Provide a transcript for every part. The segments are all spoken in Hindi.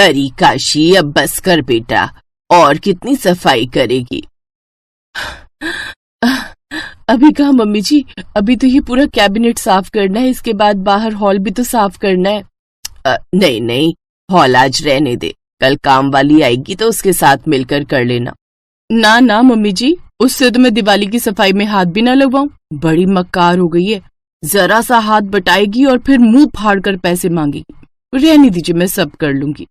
अरे काशी, अब बस कर बेटा, और कितनी सफाई करेगी? अभी कहाँ मम्मी जी, अभी तो ये पूरा कैबिनेट साफ करना है, इसके बाद बाहर हॉल भी तो साफ करना है। नहीं नहीं, हॉल आज रहने दे, कल काम वाली आएगी तो उसके साथ मिलकर कर लेना। ना ना मम्मी जी, उससे तो मैं दिवाली की सफाई में हाथ भी ना लगवाऊं, बड़ी मक्कार हो गई है। जरा सा हाथ बटाएगी और फिर मुंह फाड़ कर पैसे मांगेगी। रहने दीजिए, मैं सब कर लूंगी।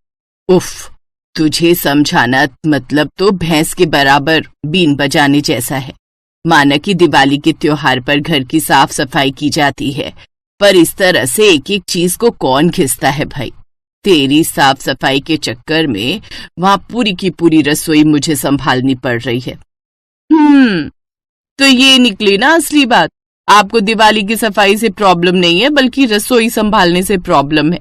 उफ, तुझे समझाना मतलब तो भैंस के बराबर बीन बजाने जैसा है। माना कि दिवाली के त्योहार पर घर की साफ सफाई की जाती है, पर इस तरह से एक एक चीज को कौन घिसता है भाई? तेरी साफ सफाई के चक्कर में वहां पूरी की पूरी रसोई मुझे संभालनी पड़ रही है। तो ये निकली ना असली बात, आपको दिवाली की सफाई से प्रॉब्लम नहीं है, बल्कि रसोई संभालने से प्रॉब्लम है।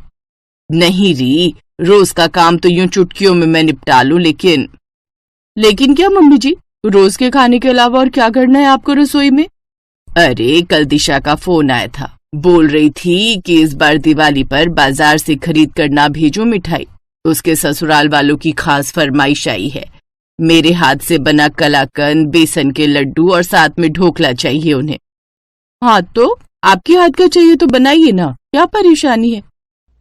नहीं री, रोज का काम तो यूं चुटकियों में मैं निपटा लूं, लेकिन क्या मम्मी जी, रोज के खाने के अलावा और क्या करना है आपको रसोई में? अरे कल दिशा का फोन आया था, बोल रही थी कि इस बार दिवाली पर बाजार से खरीद कर ना भेजो मिठाई। उसके ससुराल वालों की खास फरमाइश आई है। मेरे हाथ से बना कलाकंद, बेसन के लड्डू और साथ में ढोकला चाहिए उन्हें। हाँ तो आपके हाथ का चाहिए तो बनाइए ना, क्या परेशानी है?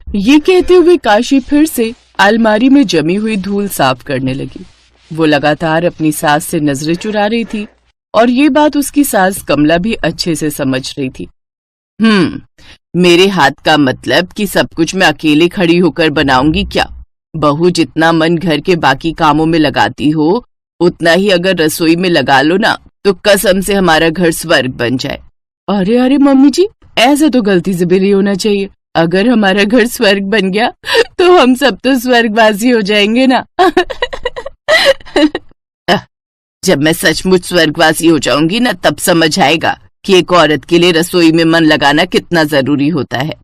ये कहते हुए काशी फिर से अलमारी में जमी हुई धूल साफ करने लगी। वो लगातार अपनी सास से नजरें चुरा रही थी और ये बात उसकी सास कमला भी अच्छे से समझ रही थी। मेरे हाथ का मतलब कि सब कुछ मैं अकेले खड़ी होकर बनाऊंगी क्या? बहू जितना मन घर के बाकी कामों में लगाती हो, उतना ही अगर रसोई में लगा लो ना, तो कसम से हमारा घर स्वर्ग बन जाए। अरे अरे मम्मी जी, ऐसा तो गलती से भी नहीं होना चाहिए। अगर हमारा घर स्वर्ग बन गया तो हम सब तो स्वर्गवासी हो जाएंगे ना। जब मैं सचमुच स्वर्गवासी हो जाऊंगी ना, तब समझ आएगा कि एक औरत के लिए रसोई में मन लगाना कितना जरूरी होता है।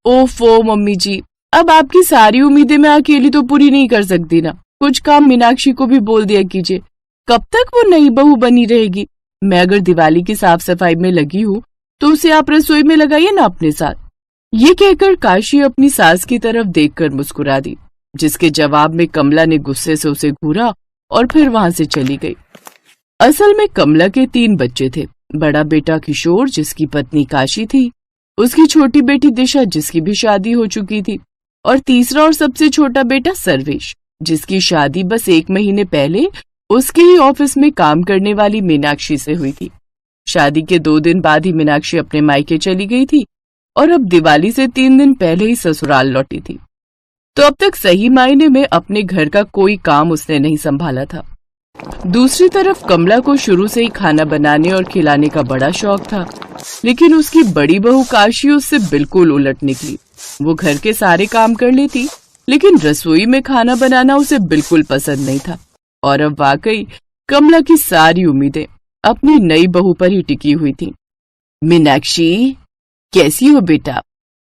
ओफो मम्मी जी, अब आपकी सारी उम्मीदें मैं अकेली तो पूरी नहीं कर सकती ना। कुछ काम मीनाक्षी को भी बोल दिया कीजिए। कब तक वो नई बहू बनी रहेगी? मैं अगर दिवाली की साफ सफाई में लगी हूँ तो उसे आप रसोई में लगाइए ना अपने साथ। ये कहकर काशी अपनी सास की तरफ देखकर मुस्कुरा दी, जिसके जवाब में कमला ने गुस्से से उसे घूरा और फिर वहां से चली गई। असल में कमला के 3 बच्चे थे। बड़ा बेटा किशोर, जिसकी पत्नी काशी थी, उसकी छोटी बेटी दिशा, जिसकी भी शादी हो चुकी थी, और तीसरा और सबसे छोटा बेटा सर्वेश, जिसकी शादी बस 1 महीने पहले उसके ही ऑफिस में काम करने वाली मीनाक्षी से हुई थी। शादी के 2 दिन बाद ही मीनाक्षी अपने मायके चली गई थी और अब दिवाली से 3 दिन पहले ही ससुराल लौटी थी। तो अब तक सही मायने में अपने घर का कोई काम उसने नहीं संभाला था। दूसरी तरफ कमला को शुरू से ही खाना बनाने और खिलाने का बड़ा शौक था, लेकिन उसकी बड़ी बहू काशी उससे बिल्कुल उलट निकली। वो घर के सारे काम कर लेती, लेकिन रसोई में खाना बनाना उसे बिल्कुल पसंद नहीं था। और अब वाकई कमला की सारी उम्मीदें अपनी नई बहू पर ही टिकी हुई थी। मीनाक्षी, कैसी हो बेटा?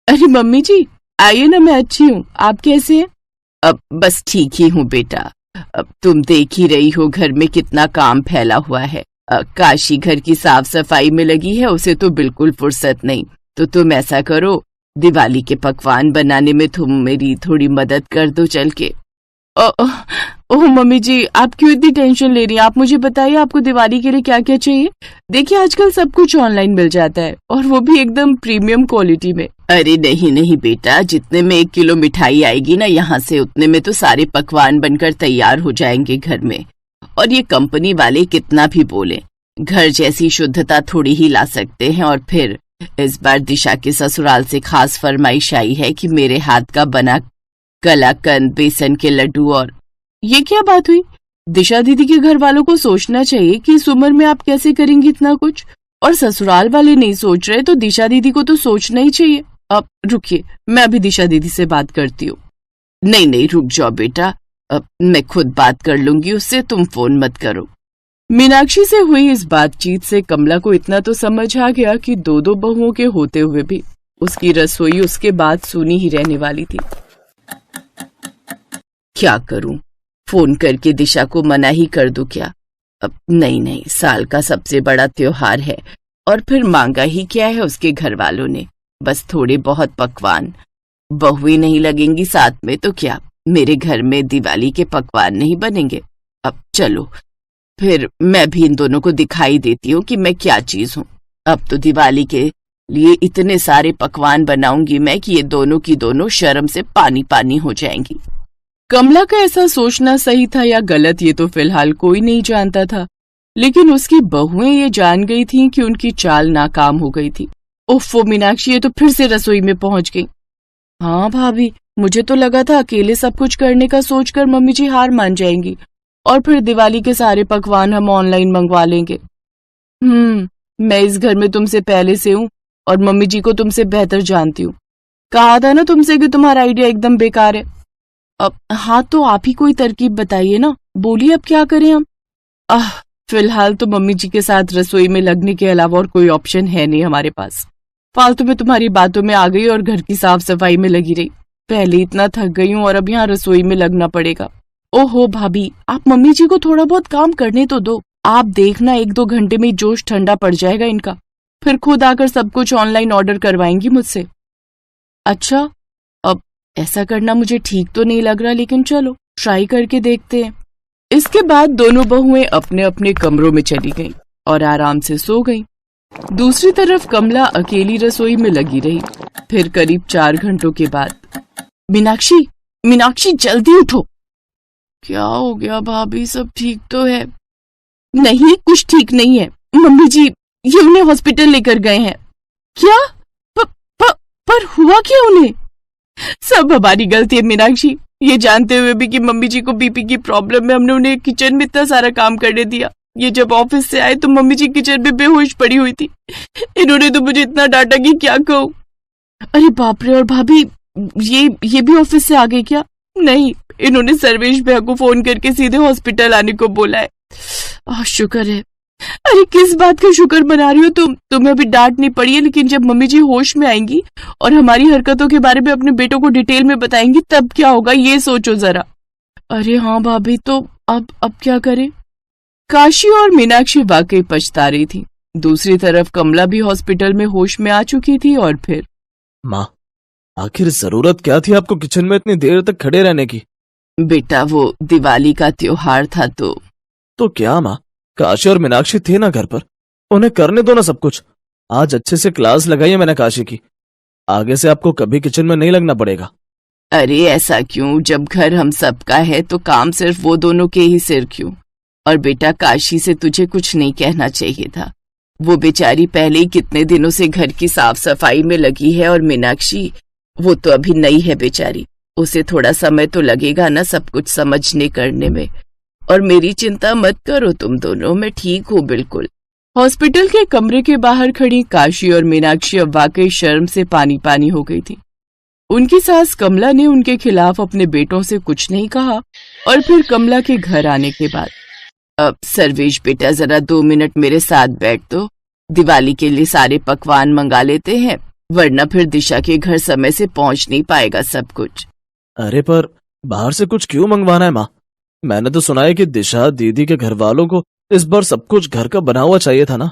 अरे मम्मी जी, आइए ना, मैं अच्छी हूँ, आप कैसे हैं? अब बस ठीक ही हूँ बेटा। अब तुम देख ही रही हो घर में कितना काम फैला हुआ है। काशी घर की साफ सफाई में लगी है, उसे तो बिल्कुल फुर्सत नहीं। तो तुम ऐसा करो, दिवाली के पकवान बनाने में तुम मेरी थोड़ी मदद कर दो चल के। ओह मम्मी जी, आप क्यों इतनी टेंशन ले रही हैं? आप मुझे बताइए, आपको दिवाली के लिए क्या क्या चाहिए? देखिए आजकल सब कुछ ऑनलाइन मिल जाता है, और वो भी एकदम प्रीमियम क्वालिटी में। अरे नहीं नहीं बेटा, जितने में 1 किलो मिठाई आएगी ना यहाँ से, उतने में तो सारे पकवान बनकर तैयार हो जाएंगे घर में। और ये कंपनी वाले कितना भी बोले, घर जैसी शुद्धता थोड़ी ही ला सकते हैं। और फिर इस बार दिशा के ससुराल से खास फरमाइश आई है कि मेरे हाथ का बना कलाकंद, बेसन के लड्डू। और ये क्या बात हुई? दिशा दीदी के घर वालों को सोचना चाहिए कि इस उम्र में आप कैसे करेंगी इतना कुछ, और ससुराल वाले नहीं सोच रहे तो दिशा दीदी को तो सोचना ही चाहिए। अब रुकिए, मैं अभी दिशा दीदी से बात करती हूँ। नहीं नहीं, रुक जाओ बेटा, अब मैं खुद बात कर लूंगी उससे, तुम फोन मत करो। मीनाक्षी से हुई इस बातचीत से कमला को इतना तो समझ आ गया कि 2 बहुओं के होते हुए भी उसकी रसोई उसके बाद सुनी ही रहने वाली थी। क्या करूं, फोन करके दिशा को मना ही कर दूं क्या? अब नहीं नहीं, साल का सबसे बड़ा त्योहार है, और फिर मांगा ही क्या है उसके घर वालों ने, बस थोड़े बहुत पकवान। बहुएं नहीं लगेंगी साथ में तो क्या, मेरे घर में दिवाली के पकवान नहीं बनेंगे। अब चलो फिर मैं भी इन दोनों को दिखाई देती हूँ कि मैं क्या चीज हूँ। अब तो दिवाली के लिए इतने सारे पकवान बनाऊंगी मैं कि ये दोनों की दोनों शर्म से पानी पानी हो जाएंगी। कमला का ऐसा सोचना सही था या गलत ये तो फिलहाल कोई नहीं जानता था, लेकिन उसकी बहुएं ये जान गई थीं कि उनकी चाल नाकाम हो गई थी। उफ़, मीनाक्षी ये तो फिर से रसोई में पहुंच गई। हाँ भाभी, मुझे तो लगा था अकेले सब कुछ करने का सोचकर मम्मी जी हार मान जाएंगी और फिर दिवाली के सारे पकवान हम ऑनलाइन मंगवा लेंगे। मैं इस घर में तुमसे पहले से हूँ और मम्मी जी को तुमसे बेहतर जानती हूँ। कहा था ना तुमसे कि तुम्हारा आइडिया एकदम बेकार है। अब हाँ, तो आप ही कोई तरकीब बताइए ना, बोलिए अब क्या करें हम। फिलहाल तो मम्मी जी के साथ रसोई में लगने के अलावा और कोई ऑप्शन है नहीं हमारे पास। फालतू में तुम्हारी बातों में आ गई और घर की साफ सफाई में लगी रही। पहले इतना थक गई हूँ और अब यहाँ रसोई में लगना पड़ेगा। ओहो भाभी, आप मम्मी जी को थोड़ा बहुत काम करने तो दो। आप देखना 1-2 घंटे में जोश ठंडा पड़ जाएगा इनका, फिर खुद आकर सब कुछ ऑनलाइन ऑर्डर करवाएंगी मुझसे। अच्छा, अब ऐसा करना मुझे ठीक तो नहीं लग रहा, लेकिन चलो ट्राई करके देखते हैं। इसके बाद दोनों बहुएं अपने अपने कमरों में चली गईं और आराम से सो गईं। दूसरी तरफ कमला अकेली रसोई में लगी रही। फिर करीब 4 घंटों के बाद मीनाक्षी, मीनाक्षी जल्दी उठो। क्या हो गया भाभी, सब ठीक तो है? नहीं, कुछ ठीक नहीं है। मम्मी जी ये उन्हें हॉस्पिटल लेकर गए हैं। क्या? पर हुआ क्या उन्हें? सब हमारी गलती है मीनाक्षी, ये जानते हुए भी कि मम्मी जी को बीपी की प्रॉब्लम है हमने उन्हें किचन में इतना सारा काम करने दिया। ये जब ऑफिस से आए तो मम्मी जी किचन में बेहोश पड़ी हुई थी। इन्होंने तो मुझे इतना डांटा कि क्या कहूँ। अरे बाप रे, और भाभी ये भी ऑफिस से आ गई क्या? नहीं, इन्होंने सर्वेश भैया को फोन करके सीधे हॉस्पिटल आने को बोला है। शुक्र है। अरे किस बात का शुक्र मना रही हो तुम? तुम्हें अभी डांट नहीं पड़ी है, लेकिन जब मम्मी जी होश में आएंगी और हमारी हरकतों के बारे में अपने बेटों को डिटेल में बताएंगी तब क्या होगा, ये सोचो जरा। अरे हाँ भाभी, तो अब क्या करें? काशी और मीनाक्षी वाकई पछता रही थी। दूसरी तरफ कमला भी हॉस्पिटल में होश में आ चुकी थी। और फिर माँ, आखिर जरूरत क्या थी आपको किचन में इतनी देर तक खड़े रहने की? बेटा वो दिवाली का त्योहार था तो क्या माँ, काशी और मीनाक्षी थे ना घर पर, उन्हें करने दो ना सब कुछ। आज अच्छे से क्लास लगाई है मैंने काशी की, आगे से आपको कभी किचन में नहीं लगना पड़ेगा। अरे ऐसा क्यों? जब घर हम सबका है तो काम सिर्फ वो दोनों के ही सिर क्यों? और बेटा काशी से तुझे कुछ नहीं कहना चाहिए था। वो बेचारी पहले ही कितने दिनों से घर की साफ सफाई में लगी है, और मीनाक्षी वो तो अभी नई है बेचारी, उसे थोड़ा समय तो लगेगा ना सब कुछ समझने करने में। और मेरी चिंता मत करो तुम दोनों, मैं ठीक हूँ बिल्कुल। हॉस्पिटल के कमरे के बाहर खड़ी काशी और मीनाक्षी अब वाकई शर्म से पानी पानी हो गई थी। उनकी सास कमला ने उनके खिलाफ अपने बेटों से कुछ नहीं कहा। और फिर कमला के घर आने के बाद, अब सर्वेश बेटा जरा 2 मिनट मेरे साथ बैठ दो, दिवाली के लिए सारे पकवान मंगा लेते हैं, वरना फिर दिशा के घर समय से पहुंच नहीं पाएगा सब कुछ। अरे पर बाहर से कुछ क्यों मंगवाना है माँ? मैंने तो सुना है कि दिशा दीदी के घर वालों को इस बार सब कुछ घर का बना हुआ चाहिए था ना।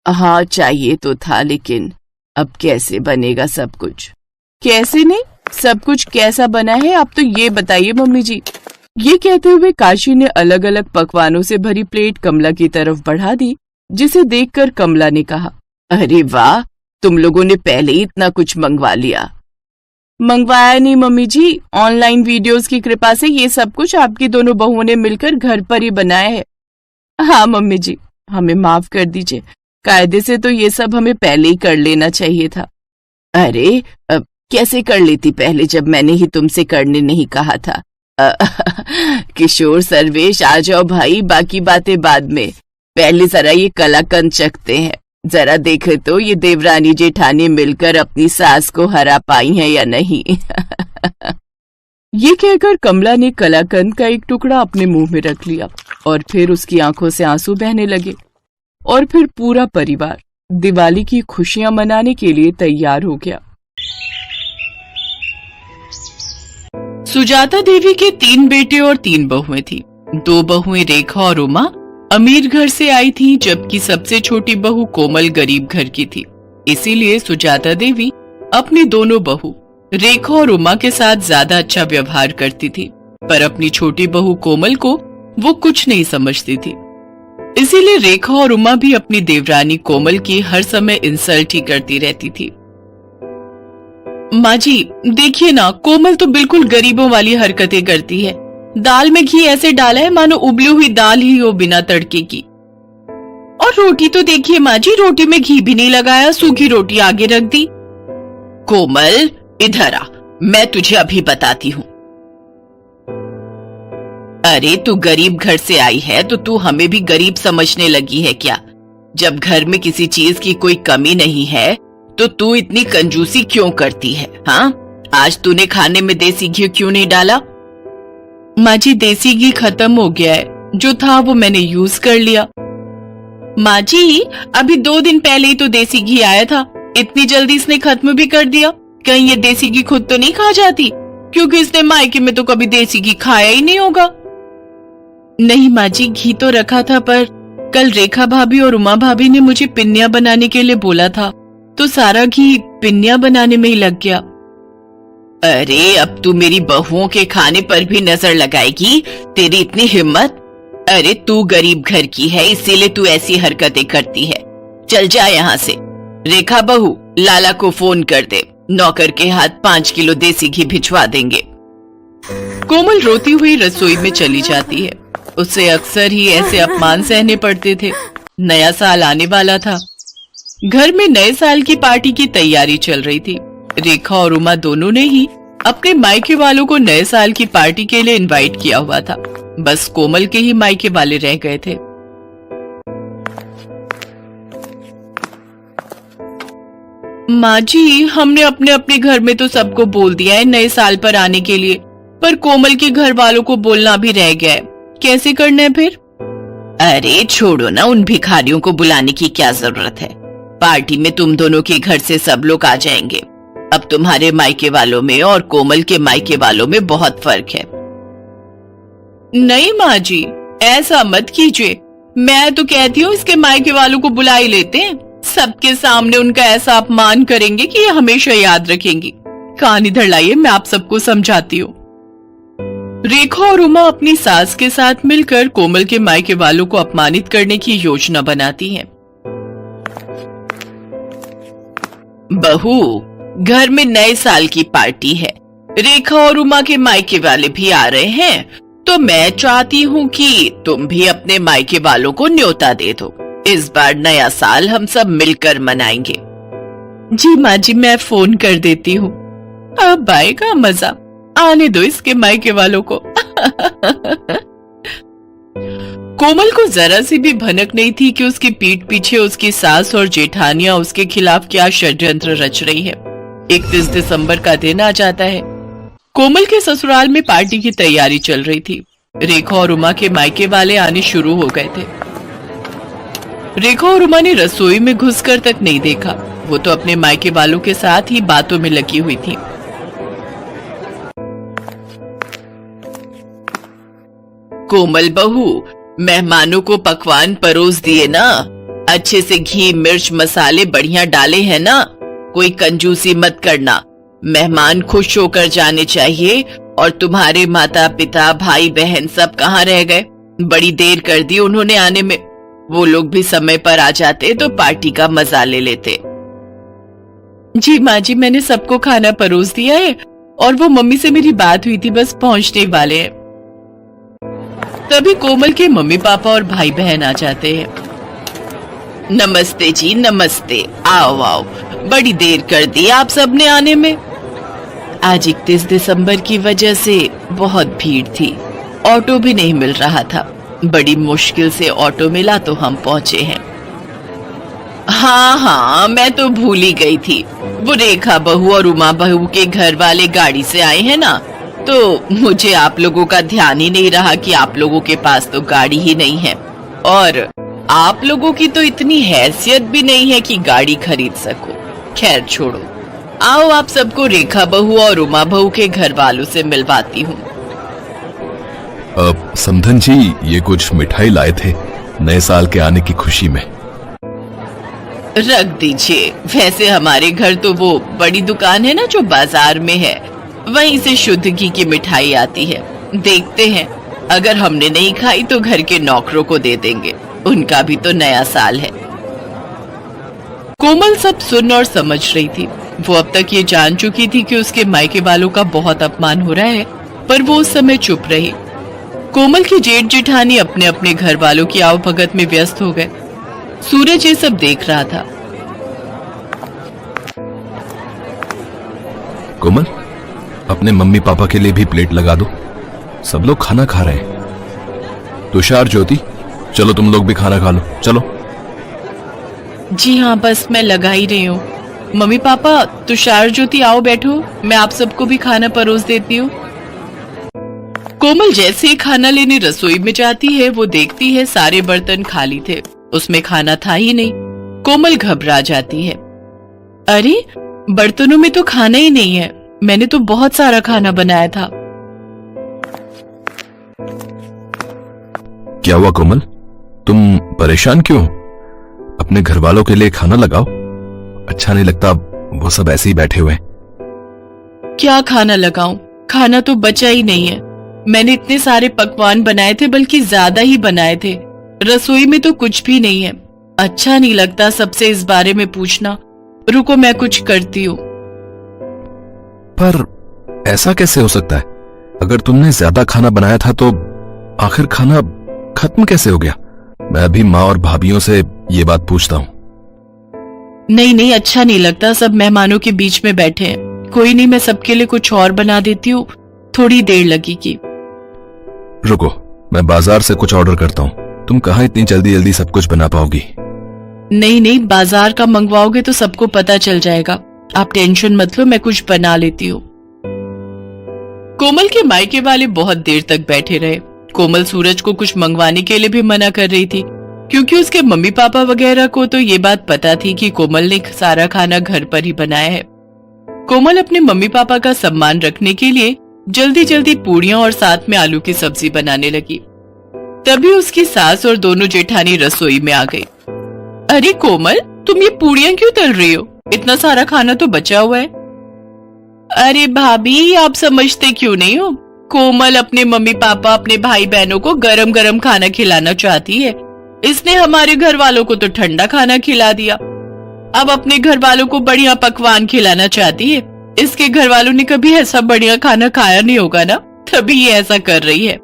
हाँ चाहिए तो था, लेकिन अब कैसे बनेगा सब कुछ? कैसे नहीं, सब कुछ कैसा बना है आप तो ये बताइए मम्मी जी। ये कहते हुए काशी ने अलग अलग पकवानों से भरी प्लेट कमला की तरफ बढ़ा दी, जिसे देखकर कमला ने कहा, अरे वाह, तुम लोगों ने पहले ही इतना कुछ मंगवा लिया। मंगवाया नहीं मम्मी जी, ऑनलाइन वीडियोस की कृपा से ये सब कुछ आपकी दोनों बहुओं ने मिलकर घर पर ही बनाया है। हाँ मम्मी जी, हमें माफ कर दीजिए, कायदे से तो ये सब हमें पहले ही कर लेना चाहिए था। अरे कैसे कर लेती पहले, जब मैंने ही तुमसे करने नहीं कहा था? किशोर सर्वेश आ जाओ भाई, बाकी बातें बाद में, पहले जरा ये कलाकंद चखते हैं। जरा देखे तो ये देवरानी जेठानी मिलकर अपनी सास को हरा पाई हैं या नहीं। ये कहकर कमला ने कलाकंद का एक टुकड़ा अपने मुंह में रख लिया और फिर उसकी आंखों से आंसू बहने लगे। और फिर पूरा परिवार दिवाली की खुशियां मनाने के लिए तैयार हो गया। सुजाता देवी के 3 बेटे और 3 बहुएं थी। 2 बहुएं रेखा और उमा अमीर घर से आई थी, जबकि सबसे छोटी बहू कोमल गरीब घर की थी। इसीलिए सुजाता देवी अपनी दोनों बहू रेखा और उमा के साथ ज्यादा अच्छा व्यवहार करती थी। पर अपनी छोटी बहू कोमल को वो कुछ नहीं समझती थी। इसीलिए रेखा और उमा भी अपनी देवरानी कोमल की हर समय इंसल्ट ही करती रहती थी। माँ जी देखिए ना, कोमल तो बिल्कुल गरीबों वाली हरकतें करती है। दाल में घी ऐसे डाला है मानो उबली हुई दाल ही हो बिना तड़के की। और रोटी तो देखिए माँ जी, रोटी में घी भी नहीं लगाया, सूखी रोटी आगे रख दी। कोमल इधर आ, मैं तुझे अभी बताती हूँ। अरे तू गरीब घर से आई है तो तू हमें भी गरीब समझने लगी है क्या? जब घर में किसी चीज की कोई कमी नहीं है तो तू इतनी कंजूसी क्यों करती है? हाँ, आज तूने खाने में देसी घी क्यों नहीं डाला? माँ जी देसी घी खत्म हो गया है, जो था वो मैंने यूज कर लिया। माँ जी अभी 2 दिन पहले ही तो देसी घी आया था, इतनी जल्दी इसने खत्म भी कर दिया। कहीं ये देसी घी खुद तो नहीं खा जाती, क्योंकि इसने मायके में तो कभी देसी घी खाया ही नहीं होगा। नहीं माँ जी, घी तो रखा था, पर कल रेखा भाभी और उमा भाभी ने मुझे पिन्नियां बनाने के लिए बोला था, तो सारा घी पिन्नियां बनाने में ही लग गया। अरे अब तू मेरी बहुओं के खाने पर भी नजर लगाएगी? तेरी इतनी हिम्मत? अरे तू गरीब घर की है, इसीलिए तू ऐसी हरकतें करती है। चल जा यहाँ से। रेखा बहू, लाला को फोन कर दे, नौकर के हाथ 5 किलो देसी घी भिजवा देंगे। कोमल रोती हुई रसोई में चली जाती है। उसे अक्सर ही ऐसे अपमान सहने पड़ते थे। नया साल आने वाला था, घर में नए साल की पार्टी की तैयारी चल रही थी। रेखा और उमा दोनों ने ही अपने मायके वालों को नए साल की पार्टी के लिए इनवाइट किया हुआ था। बस कोमल के ही मायके वाले रह गए थे। माँ जी हमने अपने अपने घर में तो सबको बोल दिया है नए साल पर आने के लिए, पर कोमल के घर वालों को बोलना भी रह गया है। कैसे करना है फिर? अरे छोड़ो ना, उन भिखारियों को बुलाने की क्या जरूरत है? पार्टी में तुम दोनों के घर से सब लोग आ जाएंगे। अब तुम्हारे मायके वालों में और कोमल के मायके वालों में बहुत फर्क है। नहीं माँ जी, ऐसा मत कीजिए। मैं तो कहती हूँ इसके मायके वालों को बुला ही लेते हैं। सबके सामने उनका ऐसा अपमान करेंगे कि ये हमेशा याद रखेंगी। कान इधर लाइए, मैं आप सबको समझाती हूँ। रेखा और उमा अपनी सास के साथ मिलकर कोमल के मायके वालों को अपमानित करने की योजना बनाती हैं। बहू, घर में नए साल की पार्टी है, रेखा और उमा के मायके वाले भी आ रहे हैं, तो मैं चाहती हूँ कि तुम भी अपने मायके वालों को न्योता दे दो। इस बार नया साल हम सब मिलकर मनाएंगे। जी माँ जी, मैं फोन कर देती हूँ। अब आएगा मजा, आने दो इसके मायके वालों को। कोमल को जरा सी भी भनक नहीं थी कि उसकी पीठ पीछे उसकी सास और जेठानियां उसके खिलाफ क्या षड्यंत्र रच रही है। 31 दिसंबर का दिन आ जाता है। कोमल के ससुराल में पार्टी की तैयारी चल रही थी। रेखा और उमा के मायके वाले आने शुरू हो गए थे। रेखा और उमा ने रसोई में घुसकर तक नहीं देखा, वो तो अपने मायके वालों के साथ ही बातों में लगी हुई थी। कोमल बहू, मेहमानों को पकवान परोस दिए ना? अच्छे से घी मिर्च मसाले बढ़िया डाले हैं ना? कोई कंजूसी मत करना। मेहमान खुश होकर जाने चाहिए। और तुम्हारे माता पिता भाई बहन सब कहाँ रह गए? बड़ी देर कर दी उन्होंने आने में। वो लोग भी समय पर आ जाते तो पार्टी का मजा ले लेते। जी माँ जी, मैंने सबको खाना परोस दिया है और वो मम्मी से मेरी बात हुई थी, बस पहुंचने वाले हैं। तभी कोमल के मम्मी पापा और भाई बहन आ जाते हैं। नमस्ते जी, नमस्ते। आओ आओ, बड़ी देर कर दी आप सबने आने में। आज 31 दिसंबर की वजह से बहुत भीड़ थी, ऑटो भी नहीं मिल रहा था। बड़ी मुश्किल से ऑटो मिला तो हम पहुंचे हैं। हाँ, मैं तो भूल ही गई थी। वो रेखा बहू और उमा बहू के घर वाले गाड़ी से आए हैं ना, तो मुझे आप लोगों का ध्यान ही नहीं रहा कि आप लोगों के पास तो गाड़ी ही नहीं है, और आप लोगों की तो इतनी हैसियत भी नहीं है कि गाड़ी खरीद सको। खैर छोड़ो, आओ आप सबको रेखा बहू और उमा बहू के घर वालों से मिलवाती हूँ। समधन जी, ये कुछ मिठाई लाए थे नए साल के आने की खुशी में। रख दीजिए। वैसे हमारे घर तो वो बड़ी दुकान है ना जो बाजार में है, वहीं से शुद्ध घी की मिठाई आती है। देखते हैं, अगर हमने नहीं खाई तो घर के नौकरों को दे देंगे, उनका भी तो नया साल है। कोमल सब सुन और समझ रही थी। वो अब तक ये जान चुकी थी कि उसके मायके वालों का बहुत अपमान हो रहा है, पर वो उस समय चुप रही। कोमल की जेठ जेठानी अपने अपने घर वालों की आवभगत में व्यस्त हो गए। सूरज ये सब देख रहा था। कोमल, अपने मम्मी पापा के लिए भी प्लेट लगा दो, सब लोग खाना खा रहे हैं। तुषार, ज्योति, चलो तुम लोग भी खाना खा लो, चलो। जी हाँ, बस मैं लगा ही रही हूँ। मम्मी पापा, तुषार, ज्योति, आओ बैठो, मैं आप सबको भी खाना परोस देती हूँ। कोमल जैसे ही खाना लेने रसोई में जाती है, वो देखती है सारे बर्तन खाली थे, उसमें खाना था ही नहीं। कोमल घबरा जाती है। अरे, बर्तनों में तो खाना ही नहीं है, मैंने तो बहुत सारा खाना बनाया था। क्या हुआ कोमल, तुम परेशान क्यों? अपने घर वालों के लिए खाना लगाओ, अच्छा नहीं लगता वो सब ऐसे ही बैठे हुए। क्या खाना लगाऊं? खाना तो बचा ही नहीं है। मैंने इतने सारे पकवान बनाए थे, बल्कि ज्यादा ही बनाए थे। रसोई में तो कुछ भी नहीं है। अच्छा नहीं लगता सबसे इस बारे में पूछना। रुको, मैं कुछ करती हूँ। पर ऐसा कैसे हो सकता है? अगर तुमने ज्यादा खाना बनाया था तो आखिर खाना खत्म कैसे हो गया? मैं अभी माँ और भाभीियों से ये बात पूछता हूँ। नहीं नहीं, अच्छा नहीं लगता, सब मेहमानों के बीच में बैठे हैं। कोई नहीं, मैं सबके लिए कुछ और बना देती हूँ, थोड़ी देर लगेगी। रुको, मैं बाजार से कुछ ऑर्डर करता हूँ। तुम कहाँ इतनी जल्दी जल्दी सब कुछ बना पाओगी? नहीं नहीं, बाजार का मंगवाओगे तो सबको पता चल जाएगा। आप टेंशन मत लो, मैं कुछ बना लेती हूँ। कोमल के मायके वाले बहुत देर तक बैठे रहे। कोमल सूरज को कुछ मंगवाने के लिए भी मना कर रही थी, क्योंकि उसके मम्मी पापा वगैरह को तो ये बात पता थी कि कोमल ने सारा खाना घर पर ही बनाया है। कोमल अपने मम्मी पापा का सम्मान रखने के लिए जल्दी जल्दी पूड़ियां और साथ में आलू की सब्जी बनाने लगी। तभी उसकी सास और दोनों जेठानी रसोई में आ गई। अरे कोमल, तुम ये पूड़ियां क्यों तल रही हो? इतना सारा खाना तो बचा हुआ है। अरे भाभी, आप समझते क्यों नहीं हो? कोमल अपने मम्मी पापा, अपने भाई बहनों को गरम गरम खाना खिलाना चाहती है। इसने हमारे घर वालों को तो ठंडा खाना खिला दिया, अब अपने घर वालों को बढ़िया पकवान खिलाना चाहती है। इसके घर वालों ने कभी ऐसा बढ़िया खाना खाया नहीं होगा ना, तभी ये ऐसा कर रही है।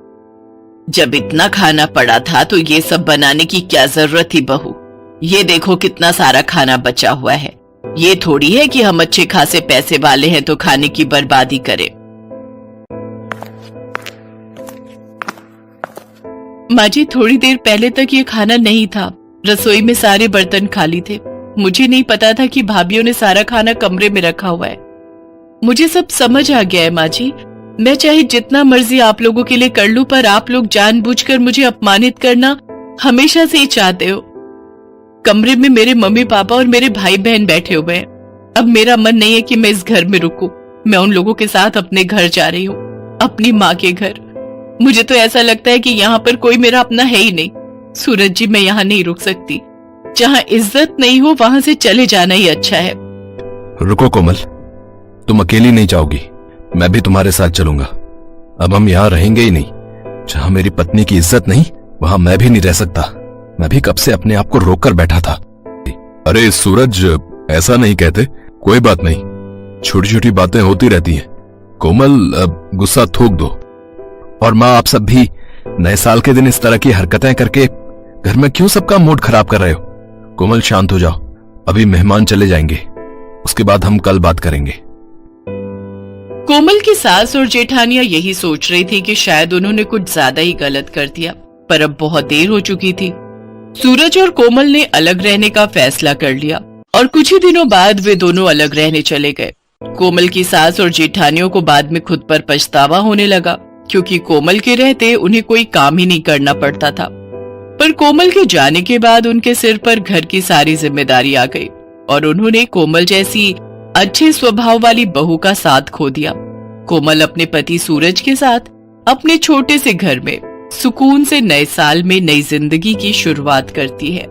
जब इतना खाना पड़ा था तो ये सब बनाने की क्या जरूरत थी बहू? ये देखो कितना सारा खाना बचा हुआ है। ये थोड़ी है कि हम अच्छे खासे पैसे वाले हैं तो खाने की बर्बादी करें। माँ जी, थोड़ी देर पहले तक ये खाना नहीं था। रसोई में सारे बर्तन खाली थे। मुझे नहीं पता था कि भाभीियों ने सारा खाना कमरे में रखा हुआ है। मुझे सब समझ आ गया है माँ जी। मैं चाहे जितना मर्जी आप लोगों के लिए कर लूं, पर आप लोग जानबूझकर मुझे अपमानित करना हमेशा से ही चाहते हो। कमरे में मेरे मम्मी पापा और मेरे भाई बहन बैठे हुए हैं। अब मेरा मन नहीं है कि मैं इस घर में रुकूं। मैं उन लोगों के साथ अपने घर जा रही हूँ, अपनी माँ के घर। मुझे तो ऐसा लगता है कि यहाँ पर कोई मेरा अपना है ही नहीं। सूरज जी, मैं यहाँ नहीं रुक सकती। जहाँ इज्जत नहीं हो वहां से चले जाना ही अच्छा है। रुको कोमल, तुम अकेली नहीं जाओगी, मैं भी तुम्हारे साथ चलूंगा। अब हम यहाँ रहेंगे ही नहीं। जहाँ मेरी पत्नी की इज्जत नहीं, वहां मैं भी नहीं रह सकता। मैं भी कब से अपने आप को रोक कर बैठा था। अरे सूरज, ऐसा नहीं कहते, कोई बात नहीं, छोटी छोटी बातें होती रहती हैं। कोमल, अब गुस्सा थूक दो। और माँ, आप सब भी नए साल के दिन इस तरह की हरकतें करके घर में क्यों सबका मूड खराब कर रहे हो? कोमल, शांत हो जाओ, अभी मेहमान चले जाएंगे, उसके बाद हम कल बात करेंगे। कोमल की सास और जेठानियां यही सोच रही थी कि शायद उन्होंने कुछ ज्यादा ही गलत कर दिया, पर अब बहुत देर हो चुकी थी। सूरज और कोमल ने अलग रहने का फैसला कर लिया और कुछ ही दिनों बाद वे दोनों अलग रहने चले गए। कोमल की सास और जेठानियों को बाद में खुद पर पछतावा होने लगा, क्योंकि कोमल के रहते उन्हें कोई काम ही नहीं करना पड़ता था। पर कोमल के जाने के बाद उनके सिर पर घर की सारी जिम्मेदारी आ गई और उन्होंने कोमल जैसी अच्छे स्वभाव वाली बहू का साथ खो दिया। कोमल अपने पति सूरज के साथ अपने छोटे से घर में सुकून से नए साल में नई जिंदगी की शुरुआत करती है।